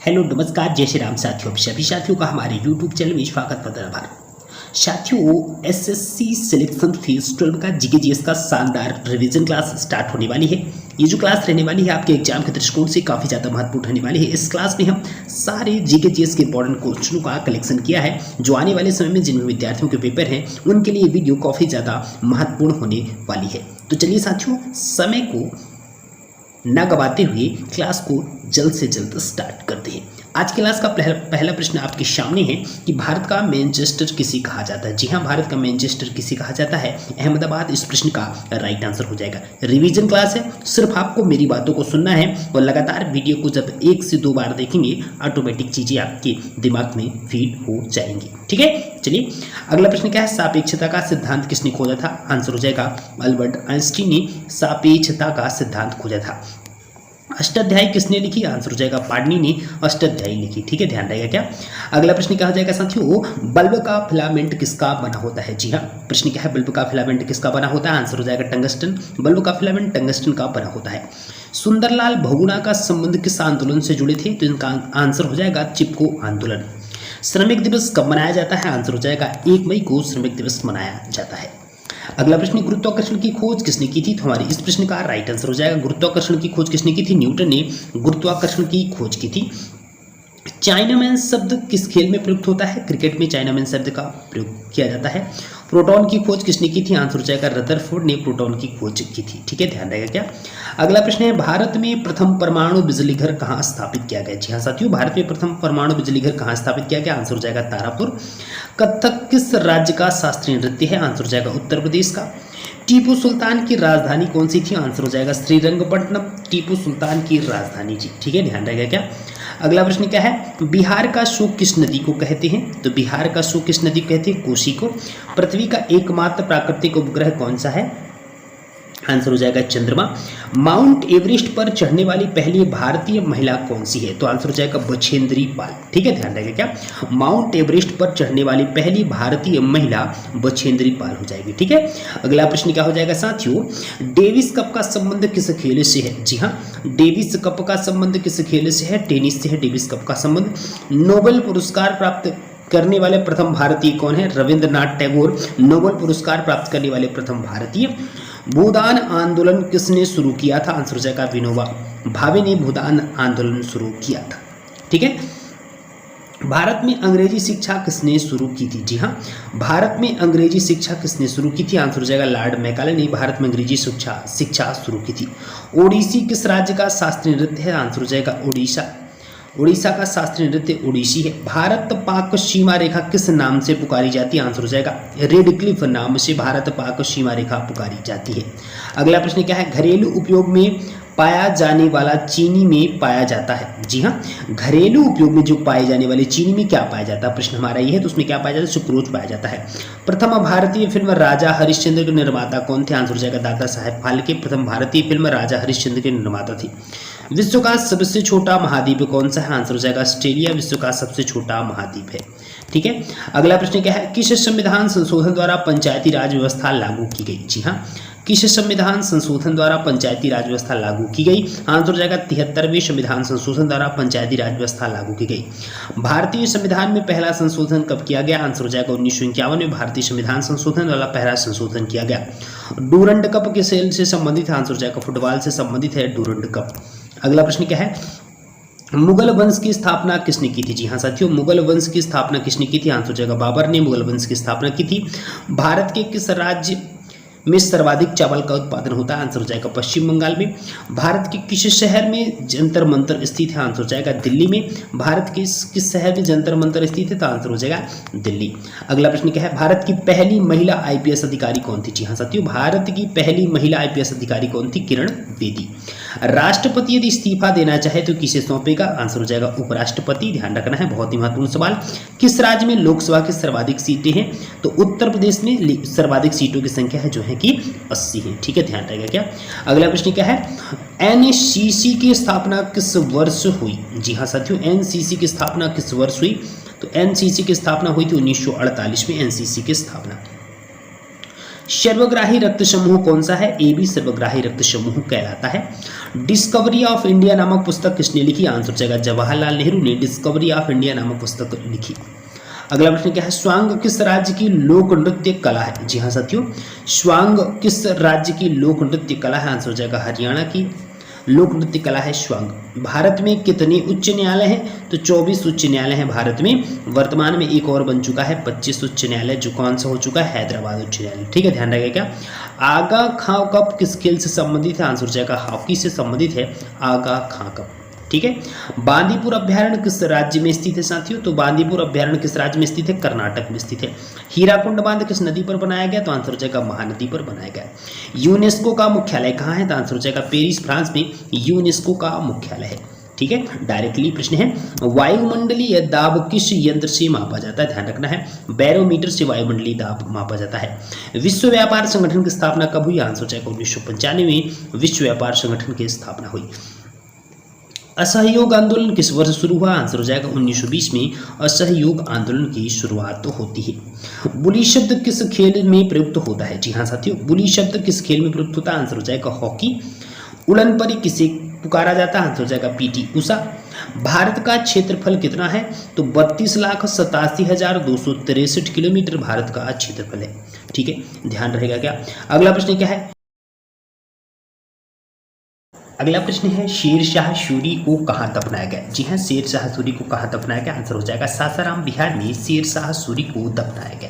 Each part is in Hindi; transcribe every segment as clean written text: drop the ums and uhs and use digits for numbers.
हेलो नमस्कार जय श्री राम साथियों। सभी साथियों का हमारे यूट्यूब चैनल में स्वागत आभार। साथियों, एसएससी सिलेक्शन फेज 12 का जीके का शानदार रिवीजन क्लास स्टार्ट होने वाली है। ये जो क्लास रहने वाली है आपके एग्जाम के दृष्टिकोण से काफ़ी ज़्यादा महत्वपूर्ण रहने वाली है। इस क्लास में हम सारे जीके के इंपॉर्टेंट क्वेश्चनों का कलेक्शन किया है जो आने वाले समय में जिन विद्यार्थियों के पेपर हैं उनके लिए वीडियो काफ़ी ज़्यादा महत्वपूर्ण होने वाली है। तो चलिए साथियों, समय को न गवाते हुए क्लास को जल्द से जल्द स्टार्ट करते हैं। आज की क्लास का पहला प्रश्न आपके सामने है कि भारत का मैनचेस्टर किसे कहा जाता है। जी हाँ, भारत का मैनचेस्टर किसे कहा जाता है? अहमदाबाद इस प्रश्न का राइट आंसर हो जाएगा। रिवीजन क्लास है, सिर्फ आपको मेरी बातों को सुनना है और लगातार वीडियो को जब 1 से 2 बार देखेंगे ऑटोमेटिक चीज़ें आपके दिमाग में फीड हो जाएंगी। ठीक है, चलिए अगला प्रश्न क्या है? सापेक्षता का सिद्धांत किसने खोजा था? आंसर हो जाएगा अल्बर्ट आइंस्टीन ने सापेक्षता का सिद्धांत खोजा था। अष्टाध्यायी किसने लिखी? आंसर हो जाएगा पाणिनि ने अष्टाध्यायी लिखी। ठीक है, ध्यान रहेगा क्या? अगला प्रश्न क्या हो जाएगा साथियों? बल्ब का फिलामेंट किसका बना होता है? जी हाँ, प्रश्न क्या है? बल्ब का फिलामेंट किसका बना होता है? आंसर हो जाएगा टंगस्टन। बल्ब का फिलामेंट टंगस्टन का बना होता है। सुंदरलाल बहुगुणा का संबंध किस आंदोलन से जुड़े थे? तो इनका आंसर हो जाएगा चिपको आंदोलन। श्रमिक दिवस कब मनाया जाता है? आंसर हो जाएगा 1 मई को श्रमिक दिवस मनाया जाता है। अगला प्रश्न, गुरुत्वाकर्षण की खोज किसने की थी? तो हमारे इस प्रश्न का राइट आंसर हो जाएगा गुरुत्वाकर्षण की खोज किसने की थी? न्यूटन ने गुरुत्वाकर्षण की खोज की थी। चाइनामैन शब्द किस खेल में प्रयुक्त होता है? क्रिकेट में चाइनामैन शब्द का प्रयोग किया जाता है। प्रोटॉन की खोज किसने की थी? आंसर हो जाएगा रदरफोर्ड ने प्रोटॉन की खोज की थी। ठीक है, ध्यान रहेगा क्या? अगला प्रश्न है, भारत में प्रथम परमाणु बिजली घर कहाँ स्थापित किया गया? जी हाँ साथियों, भारत में प्रथम परमाणु बिजली घर कहाँ स्थापित किया गया? आंसर हो जाएगा तारापुर। कथक किस राज्य का शास्त्रीय नृत्य है? आंसर हो जाएगा उत्तर प्रदेश का। टीपू सुल्तान की राजधानी कौन सी थी? आंसर हो जाएगा श्रीरंगपट्टनम। टीपू सुल्तान की राजधानी जी। ठीक है, ध्यान रहेगा क्या? अगला प्रश्न क्या है? बिहार का शोक किस नदी को कहते हैं? तो बिहार का शोक किस नदी को कहते हैं? कोसी को। पृथ्वी का एकमात्र प्राकृतिक उपग्रह कौन सा है? आंसर हो जाएगा चंद्रमा। माउंट एवरेस्ट पर चढ़ने वाली पहली भारतीय महिला कौन सी है? तो आंसर हो जाएगा बछेंद्री पाल। ठीक है, ध्यान रहेगा क्या? माउंट एवरेस्ट पर चढ़ने वाली पहली भारतीय महिला बछेंद्री पाल हो जाएगी। ठीक है, अगला प्रश्न क्या हो जाएगा साथियों? डेविस कप का संबंध किस खेल से है? जी हाँ, डेविस कप का संबंध किस खेल से है? टेनिस से है डेविस कप का संबंध। नोबेल पुरस्कार प्राप्त करने वाले प्रथम भारतीय कौन है? रविंद्रनाथ टैगोर नोबेल पुरस्कार प्राप्त करने वाले प्रथम भारतीय। भूदान आंदोलन किसने शुरू किया था? आंसर हो जाएगा विनोबा भावे ने भूदान आंदोलन शुरू किया था। ठीक है, भारत में अंग्रेजी शिक्षा किसने शुरू की थी? जी हाँ, भारत में अंग्रेजी शिक्षा किसने शुरू की थी? आंसर हो जाएगा लॉर्ड मैकाले ने भारत में अंग्रेजी शिक्षा शुरू की थी। ओडिसी किस राज्य का शास्त्रीय नृत्य है? आंसर हो जाएगा उड़ीसा। उड़ीसा का शास्त्रीय नृत्य ओडिसी है। भारत पाक सीमा रेखा किस नाम से पुकारी जाती है? आंसर हो जाएगा रेड क्लिफ नाम से भारत पाक सीमा रेखा पुकारी जाती है। अगला प्रश्न क्या है? घरेलू उपयोग में पाया जाने वाला चीनी में पाया जाता है। जी हाँ, घरेलू उपयोग में जो पाए जाने वाले चीनी में क्या पाया जाता है? प्रश्न हमारा ये है, तो उसमें क्या पाया जाता है? सुक्रोज पाया जाता है। प्रथम भारतीय फिल्म राजा हरिश्चंद्र के निर्माता कौन थे? आंसर हो जाएगा दादा साहेब फाल्के प्रथम भारतीय फिल्म राजा हरिश्चंद्र के निर्माता थे। विश्व का सबसे छोटा महाद्वीप कौन सा है? आंसर हो जाएगा ऑस्ट्रेलिया विश्व का सबसे छोटा महाद्वीप है। ठीक है, अगला प्रश्न क्या है? किस संविधान संशोधन द्वारा पंचायती राज व्यवस्था लागू की गई? जी हाँ, किस संविधान संशोधन द्वारा पंचायती राज व्यवस्था लागू की गई? आंसर हो जाएगा 73वें संविधान संशोधन द्वारा पंचायती राज व्यवस्था लागू की गई। भारतीय संविधान में पहला संशोधन कब किया गया? आंसर हो जाएगा 1951 में भारतीय संविधान संशोधन द्वारा पहला संशोधन किया गया। डूरंड कप किस खेल से संबंधित है? आंसर हो जाएगा फुटबॉल से संबंधित है डूरंड कप। अगला प्रश्न क्या है? मुगल वंश की स्थापना किसने की थी? जी हाँ साथियों, मुगल वंश की स्थापना किसने की थी? आंसर हो जाएगा बाबर ने मुगल वंश की स्थापना की थी। भारत के किस राज्य में सर्वाधिक चावल का उत्पादन होता है? आंसर हो जाएगा पश्चिम बंगाल में। भारत के किस शहर में जंतर मंतर स्थित है? आंसर हो जाएगा दिल्ली में। भारत के किस शहर में जंतर मंतर स्थित है? तो आंसर हो जाएगा दिल्ली। अगला प्रश्न क्या है? भारत की पहली महिला आईपीएस अधिकारी कौन थी? जी हाँ साथियों, भारत की पहली महिला आईपीएस अधिकारी कौन थी? किरण बेदी। राष्ट्रपति यदि इस्तीफा देना चाहे तो किसे सौंपेगा? आंसर हो जाएगा उपराष्ट्रपति। ध्यान रखना है, बहुत ही महत्वपूर्ण सवाल। किस राज्य में लोकसभा की सर्वाधिक सीटें हैं? तो उत्तर प्रदेश में सर्वाधिक सीटों की संख्या है जो है कि 80 है। ठीक है, ध्यान रहेगा क्या? अगला प्रश्न क्या है? एनसीसी की स्थापना किस वर्ष हुई? जी हाँ साथियों, एनसीसी की स्थापना किस वर्ष हुई? तो एनसीसी की स्थापना हुई थी 1948 में एनसीसी की स्थापना। सर्वग्राही रक्त समूह कौन सा है? ए बी सर्वग्राही रक्त समूह कहलाता है। डिस्कवरी ऑफ इंडिया नामक पुस्तक किसने लिखी? आंसर हो जाएगा जवाहरलाल नेहरू ने डिस्कवरी ऑफ इंडिया नामक पुस्तक लिखी। अगला प्रश्न क्या है? स्वांग किस राज्य की लोक नृत्य कला है? जी हाँ साथियों, स्वांग किस राज्य की लोक नृत्य कला है? आंसर हो जाएगा हरियाणा की लोक नृत्य कला है स्वांग। भारत में कितने उच्च न्यायालय हैं? तो 24 उच्च न्यायालय हैं भारत में। वर्तमान में एक और बन चुका है 25 उच्च न्यायालय, जो कौन सा हो चुका है? हैदराबाद उच्च न्यायालय। ठीक है, ध्यान रखिएगा। क्या आगा खां कप किस खेल से संबंधित है? आंसर हो जाएगा हॉकी से संबंधित है आगा खां कप। ठीक है, बांदीपुर अभ्यारण्य किस राज्य में स्थित है साथियों? तो बांदीपुर अभ्यारण्य किस राज्य में स्थित है? कर्नाटक में स्थित है। हीराकुंड बांध किस नदी पर बनाया गया? तो आंसर हो जाएगा महानदी पर बनाया गया। यूनेस्को का मुख्यालय कहाँ है? तो आंसर हो जाएगा पेरिस, फ्रांस में यूनेस्को का मुख्यालय है। ठीक है, डायरेक्टली प्रश्न है, वायुमंडलीय दाब किस यंत्र से मापा जाता है? ध्यान रखना है, बैरोमीटर से वायुमंडलीय दाब मापा जाता है। विश्व व्यापार संगठन की स्थापना कब हुई? आंसर हो जाएगा 1995 में विश्व व्यापार संगठन की स्थापना हुई। असहयोग आंदोलन किस वर्ष शुरू हुआ? आंसर हो जाएगा 1920 में असहयोग आंदोलन की शुरुआत होती है। बुली शब्द किस खेल में प्रयुक्त होता है? जी हाँ साथियों, बुली शब्द किस खेल में प्रयुक्त होता है? आंसर हो जाएगा हॉकी। उड़न परी किसे पुकारा जाता है? आंसर हो जाएगा पीटी उषा। भारत का क्षेत्रफल कितना है? तो 32,87,263 किलोमीटर भारत का क्षेत्रफल है। ठीक है, ध्यान रहेगा। क्या अगला प्रश्न क्या है? अगला प्रश्न है, शेर शाह सूरी को कहाँ दफनाया गया? जी हाँ, शेर शाह सूरी को कहाँ दफनाया गया? आंसर हो जाएगा सासाराम बिहार में शेर शाह सूरी को दफनाया गया।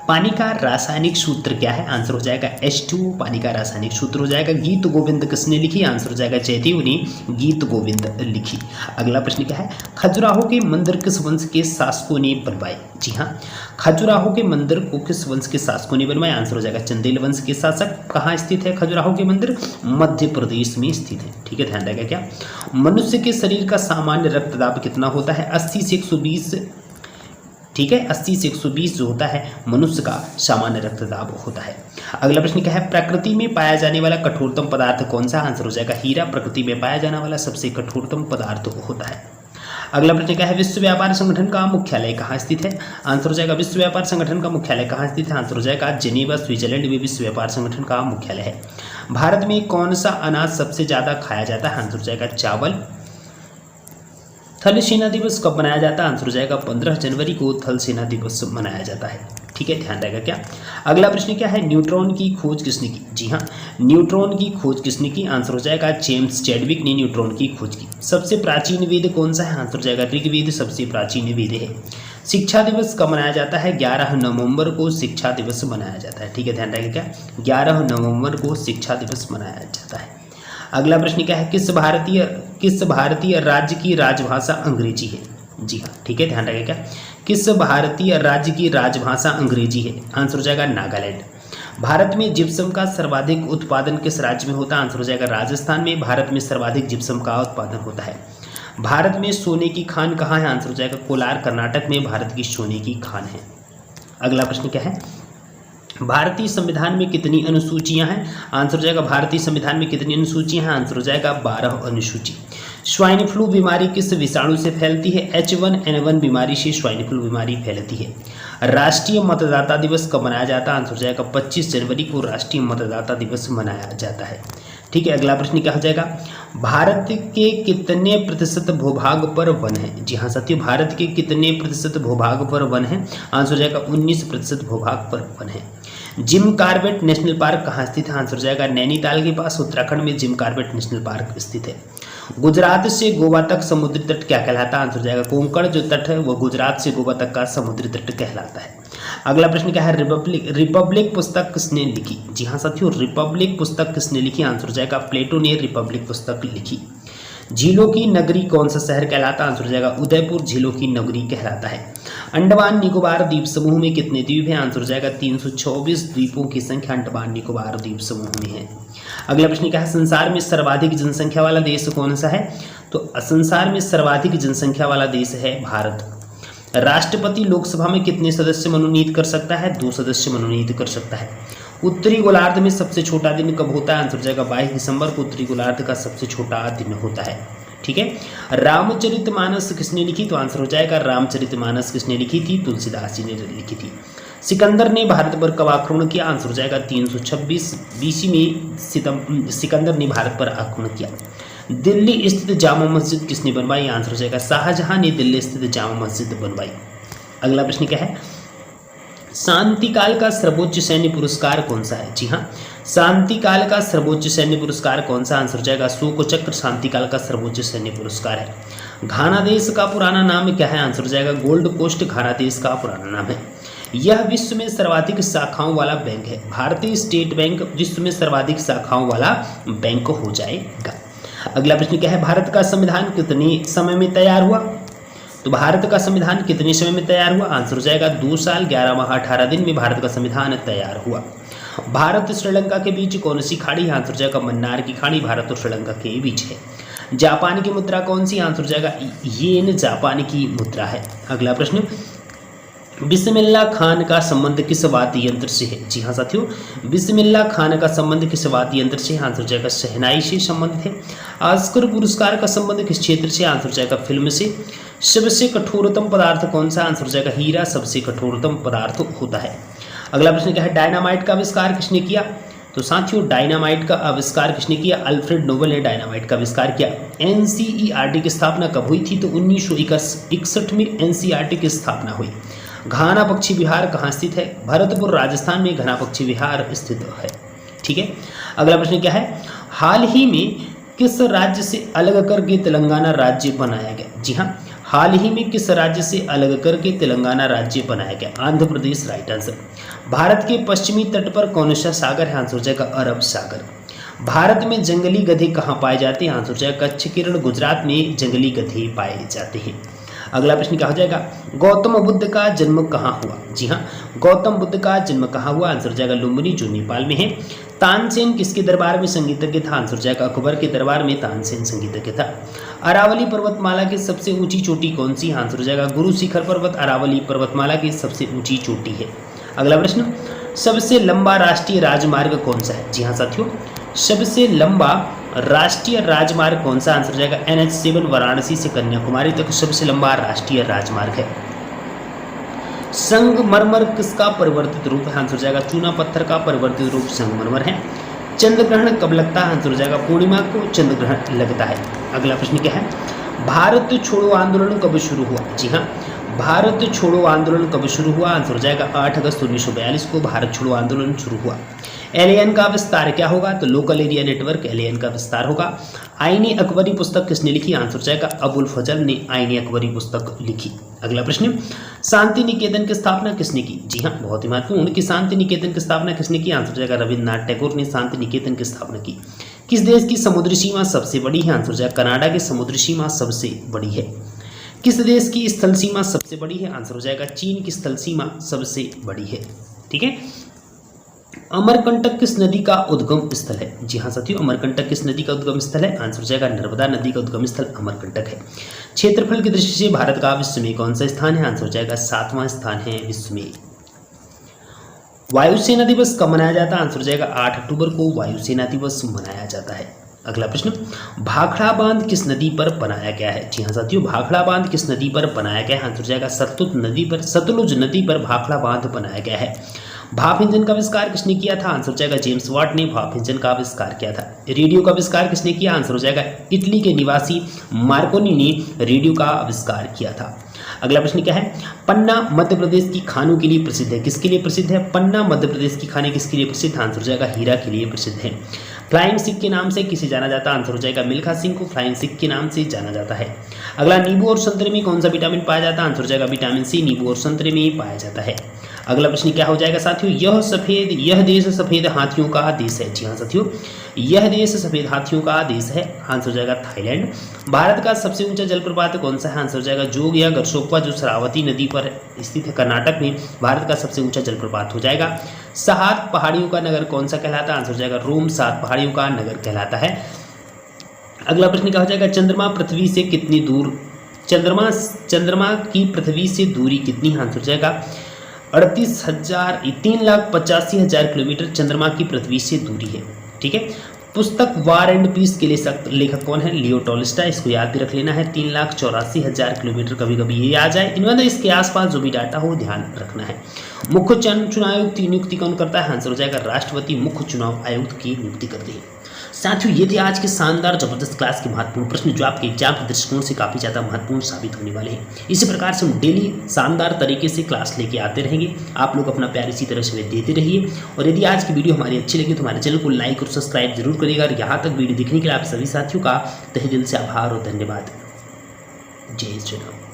पानी का रासायनिक सूत्र क्या है? आंसर हो जाएगा H2O पानी का रासायनिक सूत्र हो जाएगा। गीत गोविंद किसने लिखी? आंसर हो जाएगा जयदेव ने गीत गोविंद लिखी। अगला प्रश्न क्या है? खजुराहो के मंदिर किस वंश के शासकों ने बनवाए? जी हाँ, खजुराहो के मंदिर को किस वंश के शासकों ने बनवाया? आंसर हो जाएगा चंदेल वंश के शासक। कहाँ स्थित है खजुराहो के मंदिर? मध्य प्रदेश में स्थित है। ठीक है, ध्यान रहेगा। क्या मनुष्य के शरीर का सामान्य रक्तदाब कितना होता है? 80 से 120। ठीक है, 80 से 120 जो होता है मनुष्य का सामान्य रक्तदाब होता है। अगला प्रश्न क्या है? प्रकृति में पाया जाने वाला कठोरतम पदार्थ कौन सा? आंसर हो जाएगा हीरा प्रकृति में पाया जाने वाला सबसे कठोरतम पदार्थ होता है। अगला प्रश्न क्या है? विश्व व्यापार संगठन का मुख्यालय कहाँ स्थित है? आंसर हो जाएगा विश्व व्यापार संगठन का मुख्यालय कहाँ स्थित है? आंसर हो जाएगा जेनेवा स्विट्जरलैंड में विश्व व्यापार संगठन का मुख्यालय है। भारत में कौन सा अनाज सबसे ज्यादा खाया जाता है? आंसर हो जाएगा चावल। थल सेना दिवस कब मनाया जाता है? आंसर हो जाएगा 15 जनवरी को थल सेना दिवस मनाया जाता है। ठीक है, ध्यान रहेगा। क्या अगला प्रश्न क्या है? न्यूट्रॉन की खोज किसने की? जी हाँ, न्यूट्रॉन की खोज किसने की? आंसर हो जाएगा जेम्स चैडविक ने न्यूट्रॉन की खोज की। सबसे प्राचीन वेद कौन सा है? आंसर हो जाएगा ऋग्वेद सबसे प्राचीन वेद है। शिक्षा दिवस कब मनाया जाता है? 11 नवंबर को शिक्षा दिवस मनाया जाता है। ठीक है, ध्यान रहेगा। क्या 11 नवंबर को शिक्षा दिवस मनाया जाता है। अगला प्रश्न क्या है? किस भारतीय राज्य की राजभाषा अंग्रेजी है? जी हाँ, ठीक है, ध्यान रखें। क्या किस भारतीय राज्य की राजभाषा अंग्रेजी है? आंसर हो जाएगा नागालैंड। भारत में जिप्सम का सर्वाधिक उत्पादन किस राज्य में होता है? आंसर हो जाएगा राजस्थान में भारत में सर्वाधिक जिप्सम का उत्पादन होता है। भारत में सोने की खान कहाँ है? आंसर हो जाएगा कोलार कर्नाटक में भारत की सोने की खान है। अगला प्रश्न क्या है? भारतीय संविधान में कितनी अनुसूचियां हैं? आंसर हो जाएगा भारतीय संविधान में कितनी अनुसूचियां हैं? आंसर हो जाएगा 12 अनुसूची। स्वाइन फ्लू बीमारी किस विषाणु से फैलती है? H1N1 बीमारी से स्वाइन फ्लू बीमारी फैलती है। राष्ट्रीय मतदाता दिवस कब मनाया जाता है? आंसर हो जाएगा 25 जनवरी को राष्ट्रीय मतदाता दिवस मनाया जाता है। ठीक है, अगला प्रश्न क्या हो जाएगा? भारत के कितने प्रतिशत भूभाग पर वन है? जी हाँ साथियों, भारत के कितने प्रतिशत भूभाग पर वन है? आंसर हो जाएगा 19% भूभाग पर वन है। जिम कॉर्बेट नेशनल पार्क कहाँ स्थित है? आंसर हो जाएगा नैनीताल के पास उत्तराखंड में जिम कॉर्बेट नेशनल पार्क स्थित है। गुजरात से गोवा तक समुद्री तट क्या कहलाता है? आंसर हो जाएगा कोंकण जो तट है वो गुजरात से गोवा तक का समुद्री तट कहलाता है। अगला प्रश्न क्या है? रिपब्लिक पुस्तक किसने लिखी? जी हाँ साथियों, रिपब्लिक पुस्तक किसने लिखी? आंसर हो जाएगा प्लेटो ने रिपब्लिक पुस्तक लिखी। झीलों की नगरी कौन सा शहर कहलाता है? आंसर हो जाएगा उदयपुर झीलों की नगरी कहलाता है। अंडमान निकोबार द्वीप समूह में कितने द्वीप हैं? आंसर हो जाएगा 324 द्वीपों की संख्या अंडमान निकोबार द्वीप समूह में है। अगला प्रश्न क्या है? संसार में सर्वाधिक जनसंख्या वाला देश कौन सा है? तो संसार में सर्वाधिक जनसंख्या वाला देश है भारत। राष्ट्रपति लोकसभा में कितने सदस्य मनोनीत कर सकता है? 2 सदस्य मनोनीत कर सकता है। उत्तरी गोलार्ध में सबसे छोटा दिन कब होता है? आंसर हो जाएगा 22 दिसंबर को उत्तरी गोलार्ध का सबसे छोटा दिन होता है। ठीक है, रामचरितमानस किसने लिखी? तो आंसर हो जाएगा रामचरितमानस किसने लिखी थी? तुलसीदास जी ने लिखी थी। सिकंदर ने भारत पर कब आक्रमण किया? आंसर हो जाएगा 326 बीसी में सिकंदर ने भारत पर आक्रमण किया। दिल्ली स्थित जामा मस्जिद किसने बनवाई? आंसर हो जाएगा शाहजहां ने दिल्ली स्थित जामा मस्जिद बनवाई। अगला प्रश्न क्या है? शांति काल का सर्वोच्च सैन्य पुरस्कार कौन सा है? जी हाँ, शांति काल का सर्वोच्च सैन्य पुरस्कार कौन सा? आंसर हो जाएगा अशोक चक्र शांति काल का सर्वोच्च सैन्य पुरस्कार है। घाना देश का पुराना नाम क्या है? आंसर हो जाएगा गोल्ड कोस्ट घाना देश का पुराना नाम है। यह विश्व में सर्वाधिक शाखाओं वाला बैंक है। भारतीय स्टेट बैंक विश्व में सर्वाधिक शाखाओं वाला बैंक हो जाएगा। अगला प्रश्न क्या है? भारत का संविधान कितने समय में तैयार हुआ? तो भारत का संविधान कितने समय में तैयार हुआ? आंसर हो जाएगा 2 साल 11 माह 18 दिन में भारत का संविधान तैयार हुआ। भारत श्रीलंका के बीच कौन सी खाड़ी है? आंसर हो जाएगा मन्नार की खाड़ी भारत और श्रीलंका के बीच है। जापान की मुद्रा कौन सी? आंसर हो जाएगा येन जापान की मुद्रा है। अगला प्रश्न, बिस्मिल्लाह खान का संबंध किस वाद्य यंत्र से है? जी हाँ साथियों, बिस्मिल्लाह खान का संबंध किस वाद्य यंत्र से? आंसर हो जाएगा शहनाई से संबंधित है। ऑस्कर पुरस्कार का संबंध किस क्षेत्र से? आंसर हो जाएगा फिल्म से। सबसे कठोरतम पदार्थ कौन सा? आंसर हो जाएगा हीरा सबसे कठोरतम पदार्थ होता है। अगला प्रश्न क्या है? डायनामाइट का आविष्कार किसने किया? तो साथियों, डायनामाइट का आविष्कार किसने किया? अल्फ्रेड नोबेल ने डायनामाइट का आविष्कार किया। एनसीईआरटी की स्थापना कब हुई थी? तो 1961 में एनसीईआरटी की स्थापना हुई। घाना पक्षी विहार कहाँ स्थित है? भरतपुर राजस्थान में घना पक्षी विहार स्थित है। ठीक है। अगला प्रश्न क्या है? हाल ही में किस राज्य से अलग करके तेलंगाना राज्य बनाया गया? जी हाँ, हाल ही में किस राज्य से अलग करके तेलंगाना राज्य बनाया गया? Andhra Pradesh right answer. भारत के पश्चिमी तट पर कौन सा सागर है? आंसर हो जाएगा अरब सागर। भारत में जंगली गधे कहाँ पाए जाते हैं? आंसर हो जाएगा कच्छ केरल गुजरात में जंगली गधे पाए जाते हैं। अगला प्रश्न क्या हो जाएगा? गौतम बुद्ध का जन्म कहाँ हुआ? जी हाँ, गौतम बुद्ध का जन्म कहाँ हुआ? आंसर हो जाएगा लुम्बिनी जो नेपाल में है। तानसेन किसके दरबार में संगीतज्ञ था? आंसर हो जाएगा अकबर के दरबार में तानसेन संगीतज्ञ था। अरावली पर्वतमाला की सबसे ऊंची चोटी कौन सी? आंसर हो जाएगा गुरु शिखर पर्वत अरावली पर्वतमाला की सबसे ऊंची चोटी है। अगला प्रश्न, सबसे लंबा राष्ट्रीय राजमार्ग कौन सा है? जी हाँ साथियों, सबसे लंबा राष्ट्रीय राजमार्ग कौन सा? आंसर हो जाएगा NH7 वाराणसी से कन्याकुमारी तक सबसे लंबा राष्ट्रीय राजमार्ग है। संगमरमर किसका परिवर्तित रूप है? आंसर हो जाएगा चूना पत्थर का परिवर्तित रूप संगमरमर है। चंद्र ग्रहण कब लगता है? आंसर हो जाएगा पूर्णिमा को चंद्र ग्रहण लगता है। अगला प्रश्न क्या है? भारत छोड़ो आंदोलन कब शुरू हुआ? जी हाँ, भारत छोड़ो आंदोलन कब शुरू हुआ? आंसर हो जाएगा 8 अगस्त 1942 को भारत छोड़ो आंदोलन शुरू हुआ। एलियन का विस्तार क्या होगा? तो लोकल एरिया नेटवर्क एलियन का विस्तार होगा। आईने अकबरी पुस्तक किसने लिखी? आंसर हो जाएगा अबुल फजल ने आईने अकबरी पुस्तक लिखी। अगला प्रश्न, शांति निकेतन की स्थापना किसने की? जी हाँ, बहुत ही महत्वपूर्ण कि शांति निकेतन की स्थापना किसने की? आंसर हो जाएगा रविन्द्रनाथ टैगोर ने शांति निकेतन की स्थापना की। किस देश की समुद्री सीमा सबसे बड़ी है? आंसर हो जाएगा कनाडा की समुद्री सीमा सबसे बड़ी है। किस देश की स्थल सीमा सबसे बड़ी है? आंसर हो जाएगा चीन की स्थल सीमा सबसे बड़ी है। ठीक है। अमरकंटक किस नदी का उद्गम स्थल है? जी हाँ साथियों, अमरकंटक किस नदी का उद्गम स्थल है? आंसर हो जाएगा नर्मदा नदी का उद्गम स्थल अमरकंटक है। क्षेत्रफल की दृष्टि से भारत का विश्व में कौन सा स्थान है? आंसर हो जाएगा 7वां स्थान है विश्व में। वायुसेना दिवस कब मनाया जाता है? आंसर हो जाएगा 8 अक्टूबर को वायुसेना दिवस मनाया जाता है। अगला प्रश्न, भाखड़ा बांध किस नदी पर बनाया गया है? जी हाँ साथियों, भाखड़ा बांध किस नदी पर बनाया गया है? आंसर हो जाएगा सतलुज नदी पर भाखड़ा बांध बनाया गया है। भाप इंजन का आविष्कार किसने किया था? आंसर हो जाएगा जेम्स वाट ने भाप इंजन का आविष्कार किया था। रेडियो का आविष्कार किसने किया? आंसर हो जाएगा इटली के निवासी मार्कोनी ने रेडियो का आविष्कार किया था। अगला प्रश्न क्या है? पन्ना मध्य प्रदेश की खानों के लिए प्रसिद्ध है। किसके लिए प्रसिद्ध है? पन्ना मध्य प्रदेश की खाने किसके लिए प्रसिद्ध? आंसर हो जाएगा हीरा के लिए प्रसिद्ध है। फ्लाइंग सिख के नाम से किसे जाना जाता है? आंसर हो जाएगा मिल्खा सिंह को फ्लाइंग सिख के नाम से जाना जाता है। अगला, नींबू और संतरे में कौन सा विटामिन पाया जाता है? आंसर हो जाएगा विटामिन सी नींबू और संतरे में पाया जाता है। अगला प्रश्न क्या हो जाएगा साथियों? यह देश सफेद हाथियों का देश है। जी हाँ साथियों, यह देश सफेद हाथियों का देश है। आंसर हो जाएगा थाईलैंड। भारत का सबसे ऊंचा जलप्रपात कौन सा है? आंसर हो जाएगा जोग या गरसोक्पा जो शरावती नदी पर स्थित है कर्नाटक में। भारत का सबसे ऊंचा जलप्रपात हो जाएगा। 7 पहाड़ियों का नगर कौन सा कहलाता है? आंसर हो जाएगा रोम 7 पहाड़ियों का नगर कहलाता है। अगला प्रश्न क्या हो जाएगा? चंद्रमा पृथ्वी से कितनी दूर? चंद्रमा की पृथ्वी से दूरी कितनी? आंसर हो जाएगा 3,85,000 किलोमीटर चंद्रमा की पृथ्वी से दूरी है। ठीक है। पुस्तक वार एंड पीस के लेखक कौन है? Leo Tolstoy. इसको याद भी रख लेना है। 3,84,000 किलोमीटर, कभी कभी ये आ जाए इनमें, इसके आसपास जो भी डाटा हो ध्यान रखना है। मुख्य चुनाव आयुक्त की नियुक्ति कौन करता है? आंसर हो जाएगा राष्ट्रपति मुख्य चुनाव आयुक्त की नियुक्ति करती है। साथियों, ये थे आज के शानदार जबरदस्त क्लास के महत्वपूर्ण प्रश्न जो आपके एग्जाम के दृष्टिकोण से काफ़ी ज़्यादा महत्वपूर्ण साबित होने वाले हैं। इसी प्रकार से हम डेली शानदार तरीके से क्लास लेके आते रहेंगे। आप लोग अपना प्यार इसी तरह से देते रहिए, और यदि आज की वीडियो हमारी अच्छी लगी तो हमारे चैनल को लाइक और सब्सक्राइब जरूर करिएगा। और यहाँ तक वीडियो देखने के लिए आप सभी साथियों का तहे दिल से आभार और धन्यवाद। जय श्री राम।